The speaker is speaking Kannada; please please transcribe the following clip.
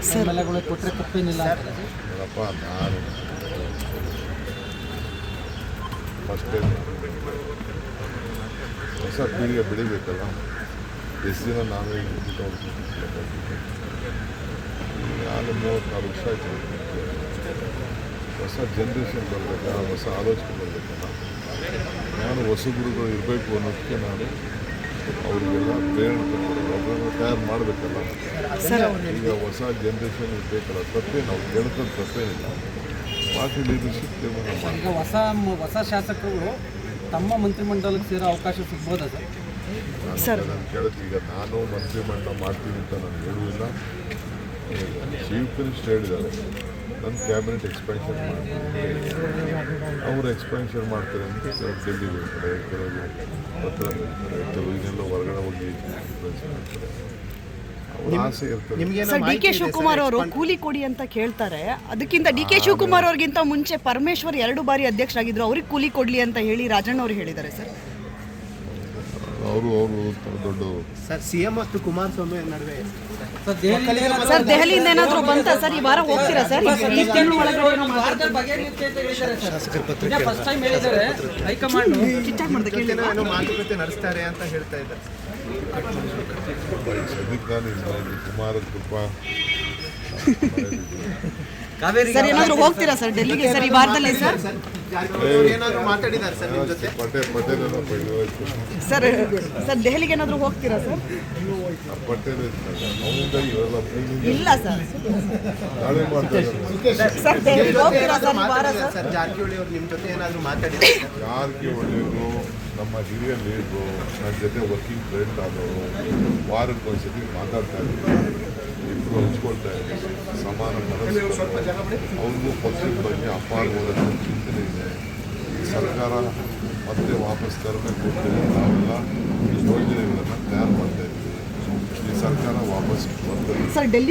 ಎಮ್ಮೆಲ್ಲೆಗಳು ಕೊಟ್ಟರೆ ತಪ್ಪೇನಿಲ್ಲ ನೋಡಪ್ಪ, ನಾನು ಫಸ್ಟ್ ಹೊಸ ಪೀಳಿಗೆ ಬೆಳಿಬೇಕಲ್ಲ. ಎಷ್ಟು ದಿನ ನಾವೇ ನಾನು 34 ವರ್ಷ ಆಯಿತು. ಹೊಸ ಜನ್ರೇಷನ್ ಬರಬೇಕಲ್ಲ, ಹೊಸ ಆಲೋಚನೆ ಬರಬೇಕಲ್ಲ. ನಾನು ಹೊಸಬ್ರುಗಳು ಇರಬೇಕು ಅನ್ನೋದಕ್ಕೆ ನಾನು ಅವರಿಗೆಲ್ಲ ಪ್ರೇರಣೆ ಒಬ್ಬರನ್ನು ತಯಾರು ಮಾಡಬೇಕಲ್ಲ. ಈಗ ಹೊಸ ಜನ್ರೇಷನ್ ಇರಬೇಕಲ್ಲ, ತಪ್ಪೇ ನಾವು ಕೇಳ್ಕೊಂಡು ತಪ್ಪೇನಿಲ್ಲ. ಪಾರ್ಟಿ ಲೀಡರ್ಶಿಪ್ ತೀರ್ಮಾನ ಮಾಡಿ. ಈಗ ಹೊಸ ಶಾಸಕರು ತಮ್ಮ ಮಂತ್ರಿಮಂಡಲಕ್ಕೆ ಸೇರೋ ಅವಕಾಶ ಸಿಗ್ಬೋದಾ ಸರ್? ನಾನು ಕೇಳುತ್ತೆ, ಈಗ ನಾನು ಮಂತ್ರಿಮಂಡಲ ಮಾಡ್ತೀನಿ ಅಂತ ನಾನು ಹೇಳುವುದಿಲ್ಲ. ಚೀಫ್ ಮಿನಿಸ್ಟರ್ ಹೇಳಿದ್ದಾರೆ ನನ್ನ ಕ್ಯಾಬಿನೆಟ್ ಎಕ್ಸ್ಪೆನ್ಷನ್ ಮಾಡ್ತೀನಿ, ಅವರು ಎಕ್ಸ್ಪೆನ್ಷನ್ ಮಾಡ್ತಾರೆ ಅಂತ ಡೆಲ್ಲಿಗೆ ಹೋಗ್ತಾರೆ, ಕೆಲವರು ಪತ್ರ ಬರೀತಾರೆ, ಕೆಲವು ಇನ್ನೆಲ್ಲ ಹೊರಗಡೆ ಹೋಗಿ ಮಾಡ್ತಾರೆ. ಅವ್ರ ಆಸೆ ಇರ್ತದೆ. ಸರ್, ಡಿ ಕೆ ಶಿವಕುಮಾರ್ ಅವರು ಕೂಲಿ ಕೊಡಿ ಅಂತ ಕೇಳ್ತಾರೆ. ಅದಕ್ಕಿಂತ ಡಿ ಕೆ ಶಿವಕುಮಾರ್ ಅವ್ರಿಗಿಂತ ಮುಂಚೆ ಪರಮೇಶ್ವರ್ 2 ಬಾರಿ ಅಧ್ಯಕ್ಷರಾಗಿದ್ರು, ಅವ್ರಿಗೆ ಕೂಲಿ ಕೊಡ್ಲಿ ಅಂತ ಹೇಳಿ ರಾಜಣ್ಣ ಅವರು ಹೇಳಿದ್ದಾರೆ ಸರ್. ಅವರು ದೊಡ್ಡ ಸರ್ ಸಿಎಂ ಮತ್ತು ಕುಮಾರಸ್ವಾಮಿ ನಡುವೆ ಸರ್ ದೆಹಲಿಯಿಂದ ಏನಾದರೂ ಬಂತ ಸರ್? ಈ ವಾರ ಹೋಗ್ತೀರಾ ಸರ್? ಮಾತುಕತೆ ನಡೆಸ್ತಾರೆ ಅಂತ ಹೇಳ್ತಾ ಇದ್ದಾರೆ. ಸದ್ಯಕ್ಕೆ ನಾನು ಕುಮಾರ ಕೃಪಾ ಸರ್ ಏನಾದರೂ ಹೋಗ್ತೀರಾ ಸರ್ ಡೆಲ್ಲಿಗೆ ಸರ್ ಈ ವಾರದಲ್ಲಿ ಸರ್? ಏನಾದರೂ ಮಾತಾಡಿದ್ದಾರೆ ಸರ್ ನಿಮ್ಮ ಜೊತೆ? ಸರ್ ಸರ್ ದೆಹಲಿಗೆ ಏನಾದರೂ ಹೋಗ್ತೀರಾ ಸರ್? ಇಲ್ಲ ಸರ್. ಸರ್ ದೆಹಲಿಗೆ ಹೋಗ್ತೀರಾ ಸರ್ ಈ ವಾರ ಸರ್? ಜಾರಕಿಹೊಳಿ ಅವರು ನಿಮ್ಮ ಜೊತೆ ಏನಾದರೂ ಮಾತಾಡಿದ್ದಾರೆ? ಜಾರಕಿಹೊಳಿಯವರು ನಮ್ಮ ಹಿರಿಯ ಲೀಡ್ರು, ನನ್ನ ಜೊತೆ ವರ್ಕಿಂಗ್ ಫ್ರೆಂಡ್ ಆದವರು, ವಾರಕ್ಕೆ ಒಂದ್ಸತಿ ಮಾತಾಡ್ತಾ ಇದ್ದೀವಿ, ಇಬ್ಬರು ಹಂಚ್ಕೊಳ್ತಾ ಇದ್ದೀವಿ, ಸಮಾನ ಮನಸ್ಸು. ಅವ್ರಿಗೂ ಪಕ್ಷದ ಬಗ್ಗೆ ಅಪಾರವಾದ ಚಿಂತನೆ ಇದೆ. ಸರ್ಕಾರ ಮತ್ತೆ ವಾಪಸ್ ತರಬೇಕು ಅಂತೇಳಿ ನಾವೆಲ್ಲ ಯೋಜನೆಗಳನ್ನು ತಯಾರು ಮಾಡ್ತಾ ಇದ್ದೀವಿ. ಈ ಸರ್ಕಾರ ವಾಪಸ್ ಬರ್ತದೆ.